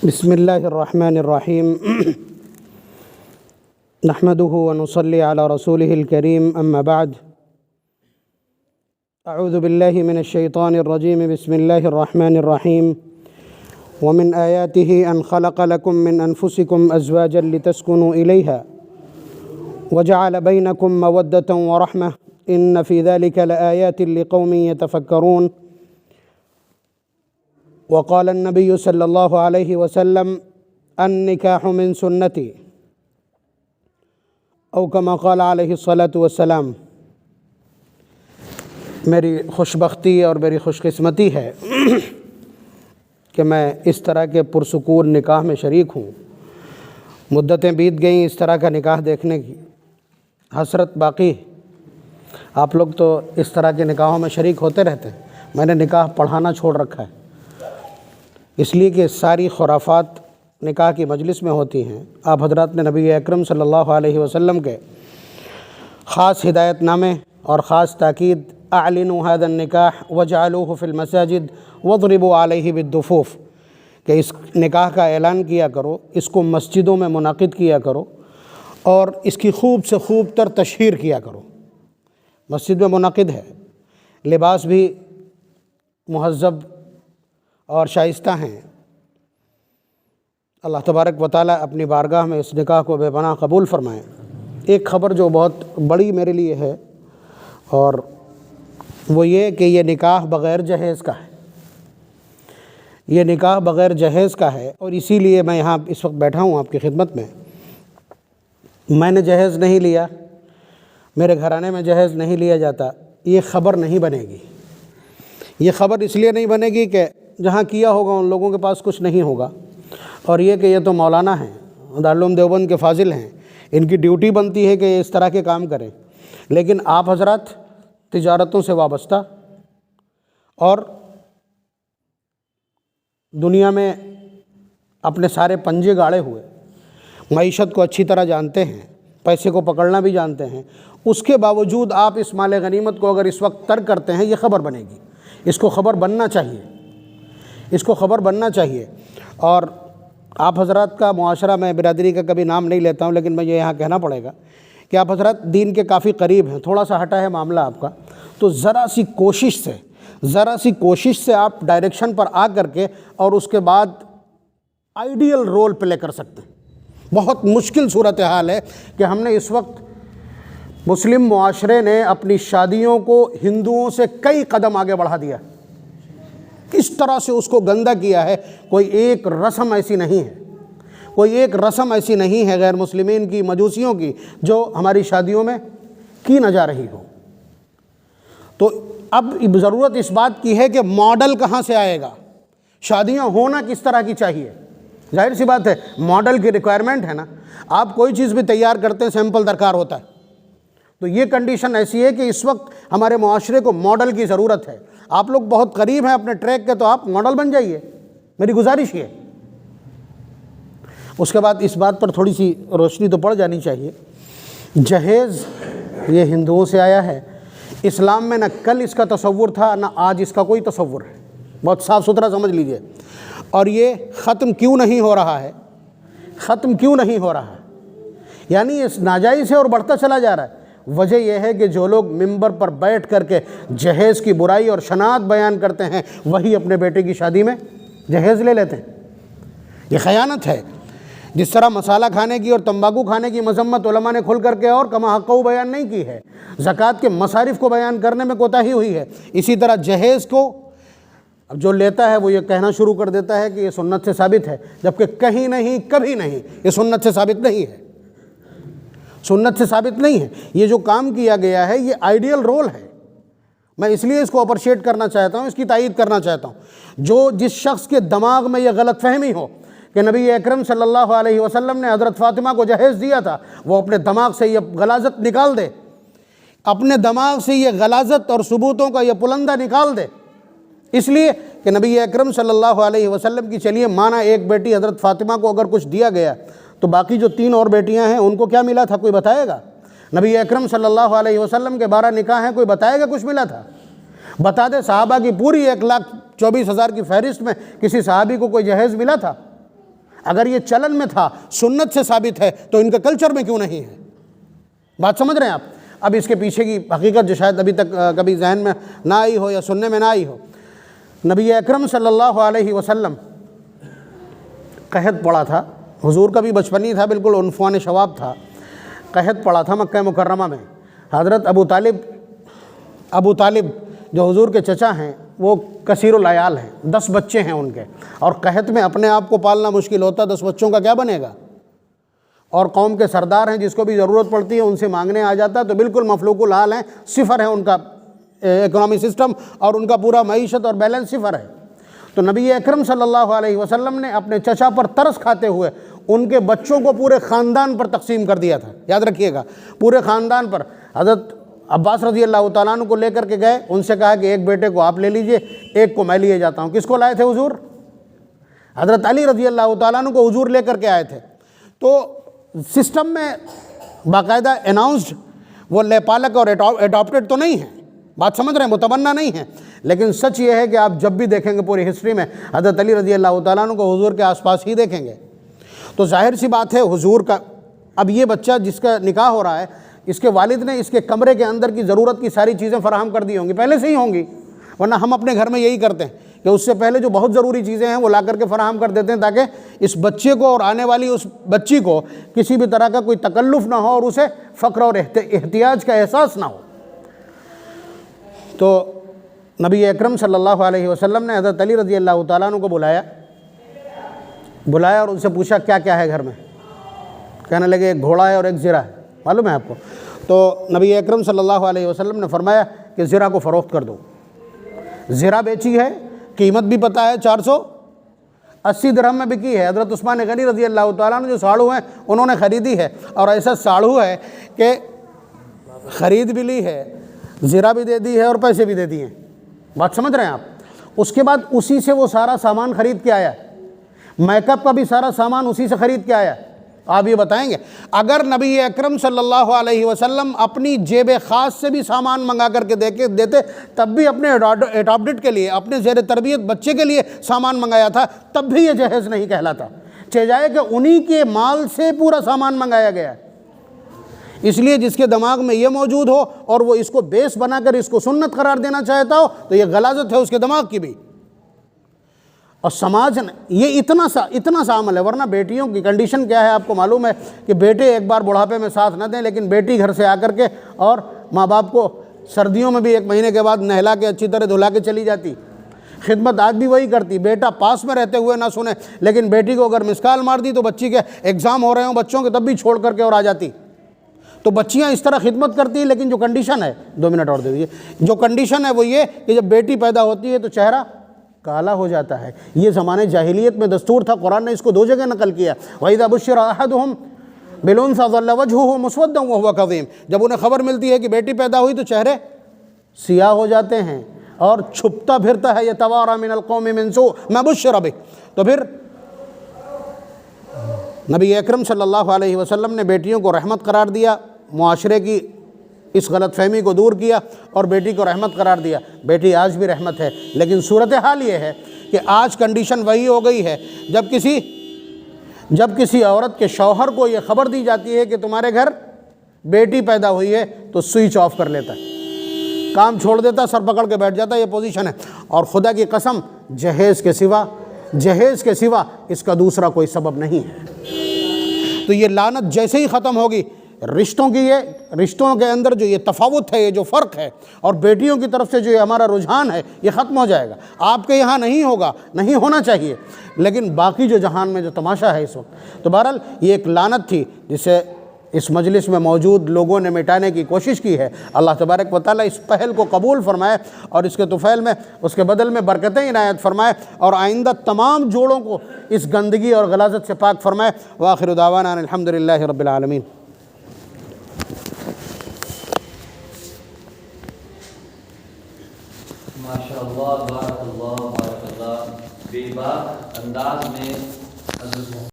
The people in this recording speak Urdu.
بسم اللہ الرحمن الرحیم نحمده ونصلی علی رسولہ الکریم اما بعد اعوذ باللہ من الشیطان الرجیم بسم اللہ الرحمن الرحیم ومن آیاته ان خلق لکم من انفسکم ازواجا لتسکنوا الیہا وجعل بینکم مودة ورحمة ان فی ذلک لآیات لقوم یتفکرون وقال النبی صلی اللہ علیہ وسلم النکاح من سنتی او کما قال علیہ الصلاۃ والسلام۔ میری خوش بختی اور میری خوش قسمتی ہے کہ میں اس طرح کے پرسکون نکاح میں شریک ہوں۔ مدتیں بیت گئیں اس طرح کا نکاح دیکھنے کی، حسرت باقی۔ آپ لوگ تو اس طرح کے نکاحوں میں شریک ہوتے رہتے ہیں، میں نے نکاح پڑھانا چھوڑ رکھا ہے اس لیے کہ ساری خرافات نکاح کی مجلس میں ہوتی ہیں۔ آپ حضرات نے نبی اکرم صلی اللہ علیہ وسلم کے خاص ہدایت نامے اور خاص تاکید اعلنوا هذا النکاح وجعلوه في المساجد واضربوا عليه بالدفوف کہ اس نکاح کا اعلان کیا کرو، اس کو مسجدوں میں منعقد کیا کرو اور اس کی خوب سے خوب تر تشہیر کیا کرو۔ مسجد میں منعقد ہے، لباس بھی مہذب اور شائستہ ہیں۔ اللہ تبارک و تعالیٰ اپنی بارگاہ میں اس نکاح کو بے پناہ قبول فرمائیں۔ ایک خبر جو بہت بڑی میرے لیے ہے اور وہ یہ کہ یہ نکاح بغیر جہیز کا ہے، یہ نکاح بغیر جہیز کا ہے، اور اسی لیے میں یہاں اس وقت بیٹھا ہوں آپ کی خدمت میں۔ میں نے جہیز نہیں لیا، میرے گھرانے میں جہیز نہیں لیا جاتا، یہ خبر نہیں بنے گی۔ یہ خبر اس لیے نہیں بنے گی کہ جہاں کیا ہوگا ان لوگوں کے پاس کچھ نہیں ہوگا، اور یہ کہ یہ تو مولانا ہیں، دارالعلوم دیوبند کے فاضل ہیں، ان کی ڈیوٹی بنتی ہے کہ یہ اس طرح کے کام کریں، لیکن آپ حضرات تجارتوں سے وابستہ اور دنیا میں اپنے سارے پنجے گاڑے ہوئے، معیشت کو اچھی طرح جانتے ہیں، پیسے کو پکڑنا بھی جانتے ہیں، اس کے باوجود آپ اس مال غنیمت کو اگر اس وقت ترک کرتے ہیں، یہ خبر بنے گی۔ اس کو خبر بننا چاہیے، اس کو خبر بننا چاہیے۔ اور آپ حضرات کا معاشرہ، میں برادری کا کبھی نام نہیں لیتا ہوں لیکن مجھے یہاں کہنا پڑے گا کہ آپ حضرات دین کے کافی قریب ہیں، تھوڑا سا ہٹا ہے معاملہ آپ کا، تو ذرا سی کوشش سے آپ ڈائریکشن پر آ کر کے اور اس کے بعد آئیڈیل رول پلے کر سکتے ہیں۔ بہت مشکل صورتحال ہے کہ ہم نے اس وقت مسلم معاشرے نے اپنی شادیوں کو ہندوؤں سے کئی قدم آگے بڑھا دیا، کس طرح سے اس کو گندا کیا ہے۔ کوئی ایک رسم ایسی نہیں ہے، کوئی ایک رسم ایسی نہیں ہے غیر مسلمین کی، مجوسیوں کی، جو ہماری شادیوں میں کی نہ جا رہی ہو۔ تو اب ضرورت اس بات کی ہے کہ ماڈل کہاں سے آئے گا، شادیاں ہونا کس طرح کی چاہیے۔ ظاہر سی بات ہے ماڈل کی ریکوائرمنٹ ہے نا، آپ کوئی چیز بھی تیار کرتے ہیں سیمپل درکار ہوتا ہے، تو یہ کنڈیشن ایسی ہے کہ اس وقت ہمارے معاشرے کو ماڈل کی ضرورت ہے۔ آپ لوگ بہت قریب ہیں اپنے ٹریک کے، تو آپ ماڈل بن جائیے، میری گزارش یہ۔ اس کے بعد اس بات پر تھوڑی سی روشنی تو پڑ جانی چاہیے، جہیز یہ ہندوؤں سے آیا ہے۔ اسلام میں نہ کل اس کا تصور تھا نہ آج اس کا کوئی تصور ہے، بہت صاف ستھرا سمجھ لیجئے۔ اور یہ ختم کیوں نہیں ہو رہا ہے، ختم کیوں نہیں ہو رہا ہے، یعنی اس ناجائز ہے اور بڑھتا چلا جا رہا ہے۔ وجہ یہ ہے کہ جو لوگ ممبر پر بیٹھ کر کے جہیز کی برائی اور شناعت بیان کرتے ہیں، وہی اپنے بیٹے کی شادی میں جہیز لے لیتے ہیں۔ یہ خیانت ہے۔ جس طرح مسالہ کھانے کی اور تمباکو کھانے کی مذمت علماء نے کھل کر کے اور کما حقہ بیان نہیں کی ہے، زکوٰۃ کے مصارف کو بیان کرنے میں کوتاہی ہوئی ہے، اسی طرح جہیز کو اب جو لیتا ہے وہ یہ کہنا شروع کر دیتا ہے کہ یہ سنت سے ثابت ہے، جبکہ کہیں نہیں، کبھی نہیں، یہ سنت سے ثابت نہیں ہے، سنت سے ثابت نہیں ہے۔ یہ جو کام کیا گیا ہے یہ آئیڈیل رول ہے، میں اس لیے اس کو اپریشیٹ کرنا چاہتا ہوں، اس کی تائید کرنا چاہتا ہوں۔ جو جس شخص کے دماغ میں یہ غلط فہمی ہو کہ نبی اکرم صلی اللہ علیہ وسلم نے حضرت فاطمہ کو جہیز دیا تھا، وہ اپنے دماغ سے یہ غلاظت نکال دے، اپنے دماغ سے یہ غلاظت اور ثبوتوں کا یہ پلندہ نکال دے، اس لیے کہ نبی اکرم صلی اللہ علیہ وسلم کی چلیے مانا ایک بیٹی حضرت فاطمہ کو اگر کچھ دیا گیا تو باقی جو 3 اور بیٹیاں ہیں ان کو کیا ملا تھا، کوئی بتائے گا؟ نبی اکرم صلی اللہ علیہ وسلم کے 12 نکاح ہیں، کوئی بتائے گا کچھ ملا تھا؟ بتا دے صحابہ کی پوری 1,24,000 کی فہرست میں کسی صحابی کو کوئی جہیز ملا تھا؟ اگر یہ چلن میں تھا، سنت سے ثابت ہے، تو ان کا کلچر میں کیوں نہیں ہے؟ بات سمجھ رہے ہیں آپ؟ اب اس کے پیچھے کی حقیقت جو شاید ابھی تک کبھی ذہن میں نہ آئی ہو یا سننے میں نہ آئی ہو، نبی اکرم صلی اللہ علیہ وسلم قحط پڑا تھا، حضور کا بھی بچپن تھا، بالکل عنفوان شباب تھا، قحط پڑا تھا مکہ مکرمہ میں۔ حضرت ابو طالب جو حضور کے چچا ہیں وہ کثیر العیال ہیں، 10 بچے ہیں ان کے، اور قحط میں اپنے آپ کو پالنا مشکل ہوتا، 10 بچوں کا کیا بنے گا؟ اور قوم کے سردار ہیں، جس کو بھی ضرورت پڑتی ہے ان سے مانگنے آ جاتا ہے، تو بالکل مفلوق الحال ہیں، صفر ہے ان کا اکنامی سسٹم، اور ان کا پورا معیشت اور بیلنس صفر ہے۔ تو نبی اکرم صلی اللہ علیہ وسلم نے اپنے چچا پر ترس کھاتے ہوئے ان کے بچوں کو پورے خاندان پر تقسیم کر دیا تھا، یاد رکھیے گا، پورے خاندان پر۔ حضرت عباس رضی اللہ تعالیٰ عنہ کو لے کر کے گئے، ان سے کہا کہ ایک بیٹے کو آپ لے لیجئے، ایک کو میں لیے جاتا ہوں۔ کس کو لائے تھے حضور؟ حضرت علی رضی اللہ تعالیٰ عنہ کو حضور لے کر کے آئے تھے۔ تو سسٹم میں باقاعدہ اناؤنسڈ وہ لے پالک اور اڈاپٹڈ تو نہیں ہے، بات سمجھ رہے ہیں، متمنا نہیں ہے، لیکن سچ یہ ہے کہ آپ جب بھی دیکھیں گے پوری ہسٹری میں حضرت علی رضی اللہ تعالیٰ عنہ کو حضور کے آس پاس ہی دیکھیں گے۔ تو ظاہر سی بات ہے حضور کا اب یہ بچہ جس کا نکاح ہو رہا ہے، اس کے والد نے اس کے کمرے کے اندر کی ضرورت کی ساری چیزیں فراہم کر دی ہوں گی، پہلے سے ہی ہوں گی، ورنہ ہم اپنے گھر میں یہی کرتے ہیں کہ اس سے پہلے جو بہت ضروری چیزیں ہیں وہ لا کر کے فراہم کر دیتے ہیں، تاکہ اس بچے کو اور آنے والی اس بچی کو کسی بھی طرح کا کوئی تکلف نہ ہو اور اسے فقر اور احتیاج کا احساس نہ ہو۔ تو نبی اکرم صلی اللہ علیہ وسلم نے حضرت علی رضی اللہ تعالیٰ عنہ کو بلایا اور ان سے پوچھا کیا کیا ہے گھر میں؟ کہنے لگے ایک گھوڑا ہے اور ایک زرہ ہے، معلوم ہے آپ کو؟ تو نبی اکرم صلی اللہ علیہ وسلم نے فرمایا کہ زرہ کو فروخت کر دو۔ زرہ بیچی ہے، قیمت بھی پتہ ہے، 480 درہم میں بکی ہے۔ حضرت عثمان غنی رضی اللہ تعالیٰ عنہ جو ساڑھو ہیں انہوں نے خریدی ہے، اور ایسا ساڑھو ہے کہ خرید بھی لی ہے، زرہ بھی دے دی ہے اور پیسے بھی دے دیے ہیں، بات سمجھ رہے ہیں آپ؟ اس کے بعد اسی سے وہ سارا سامان خرید کے آیا، میک اپ کا بھی سارا سامان اسی سے خرید کے آیا۔ آپ یہ بتائیں گے اگر نبی اکرم صلی اللہ علیہ وسلم اپنی جیب خاص سے بھی سامان منگا کر کے دیتے، تب بھی اپنے اڈاپٹڈ کے لیے، اپنے زیر تربیت بچے کے لیے سامان منگایا تھا، تب بھی یہ جہیز نہیں کہلاتا، چہ جائے کہ انہی کے مال سے پورا سامان منگایا گیا ہے۔ اس لیے جس کے دماغ میں یہ موجود ہو اور وہ اس کو بیس بنا کر اس کو سنت قرار دینا چاہتا ہو، تو یہ غلاظت ہے اس کے دماغ کی بھی۔ اور سماج یہ اتنا سا عمل ہے، ورنہ بیٹیوں کی کنڈیشن کیا ہے آپ کو معلوم ہے کہ بیٹے ایک بار بڑھاپے میں ساتھ نہ دیں، لیکن بیٹی گھر سے آ کر کے اور ماں باپ کو سردیوں میں بھی 1 مہینے کے بعد نہلا کے اچھی طرح دھلا کے چلی جاتی، خدمت آج بھی وہی کرتی۔ بیٹا پاس میں رہتے ہوئے نہ سنے، لیکن بیٹی کو اگر مسکال مار دی تو بچی کے ایگزام ہو رہے ہوں بچوں کے، تب بھی چھوڑ کر کے اور آ جاتی۔ تو بچیاں اس طرح خدمت کرتی ہیں، لیکن جو کنڈیشن ہے، 2 منٹ اور دے دیجیے، جو کنڈیشن ہے وہ یہ کہ جب بیٹی پیدا ہوتی ہے تو چہرہ کالا ہو جاتا ہے۔ یہ زمانے جاہلیت میں دستور تھا، قرآن نے اس کو 2 جگہ نقل کیا۔ وَإِذَا بُشِّرَ أَحَدُهُمْ بِالْأُنثَىٰ ظَلَّ وَجْهُهُ مُسْوَدًّا وَهُوَ كَظِيمٌ، جب انہیں خبر ملتی ہے کہ بیٹی پیدا ہوئی تو چہرے سیاہ ہو جاتے ہیں اور چھپتا پھرتا ہے، يَتَوَارَىٰ مِنَ الْقَوْمِ مِنْ سُوءِ مَا بُشِّرَ بِهِ۔ تو پھر نبی اکرم صلی اللہ علیہ وسلم نے بیٹیوں کو رحمت قرار دیا، معاشرے کی اس غلط فہمی کو دور کیا اور بیٹی کو رحمت قرار دیا۔ بیٹی آج بھی رحمت ہے، لیکن صورتحال یہ ہے کہ آج کنڈیشن وہی ہو گئی ہے، جب کسی عورت کے شوہر کو یہ خبر دی جاتی ہے کہ تمہارے گھر بیٹی پیدا ہوئی ہے تو سوئچ آف کر لیتا ہے، کام چھوڑ دیتا، سر پکڑ کے بیٹھ جاتا۔ یہ پوزیشن ہے، اور خدا کی قسم جہیز کے سوا اس کا دوسرا کوئی سبب نہیں ہے۔ تو یہ لعنت جیسے ہی ختم ہوگی، رشتوں کے اندر جو یہ تفاوت ہے، یہ جو فرق ہے، اور بیٹیوں کی طرف سے جو یہ ہمارا رجحان ہے، یہ ختم ہو جائے گا۔ آپ کے یہاں نہیں ہوگا، نہیں ہونا چاہیے، لیکن باقی جو جہان میں جو تماشا ہے اس وقت، تو بہرحال یہ ایک لعنت تھی جسے اس مجلس میں موجود لوگوں نے مٹانے کی کوشش کی ہے۔ اللہ تبارک و تعالیٰ اس پہل کو قبول فرمائے اور اس کے طفیل میں، اس کے بدل میں برکتیں عنایت فرمائے، اور آئندہ تمام جوڑوں کو اس گندگی اور غلاظت سے پاک فرمائے۔ وآخر دعوانا ان الحمدللہ رب العالمین۔ ماشاءاللہ، بارک اللہ، بے باک انداز میں حضرت